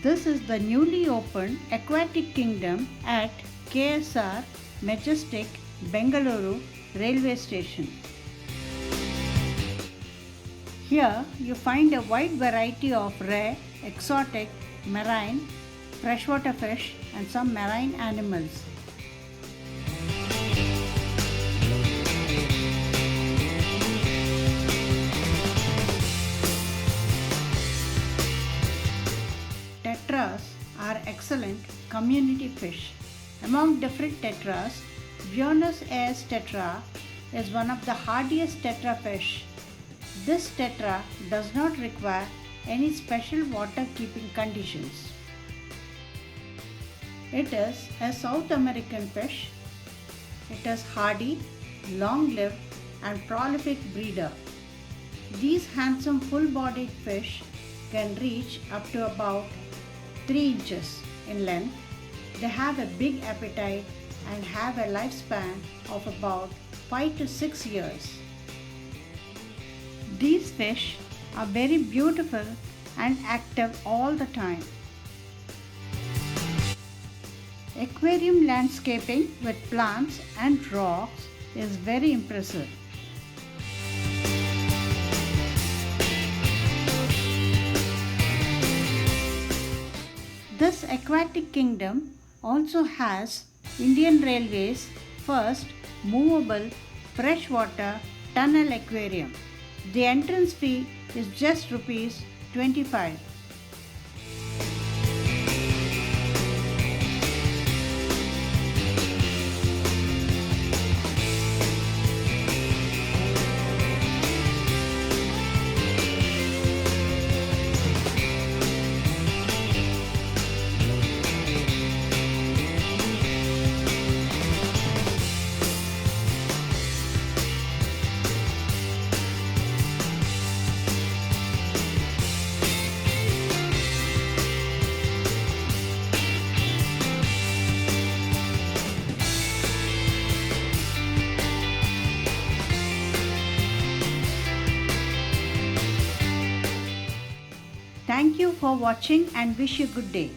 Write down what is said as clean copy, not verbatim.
This is the newly opened Aquatic Kingdom at KSR, Majestic, Bengaluru railway station. Here you find a wide variety of rare, exotic, marine, freshwater fish and some marine animals. Tetras are excellent community fish. Among different tetras, Buenos Aires Tetra is one of the hardiest tetra fish. This tetra does not require any special water keeping conditions. It is a South American fish. It is hardy, long-lived and prolific breeder. These handsome full-bodied fish can reach up to about 3 inches in length. They have a big appetite and have a lifespan of about 5 to 6 years. These fish are very beautiful and active all the time. Aquarium landscaping with plants and rocks is very impressive. This aquatic kingdom also has Indian Railways' first movable freshwater tunnel aquarium. The entrance fee is just Rs 25. Thank you for watching and wish you good day.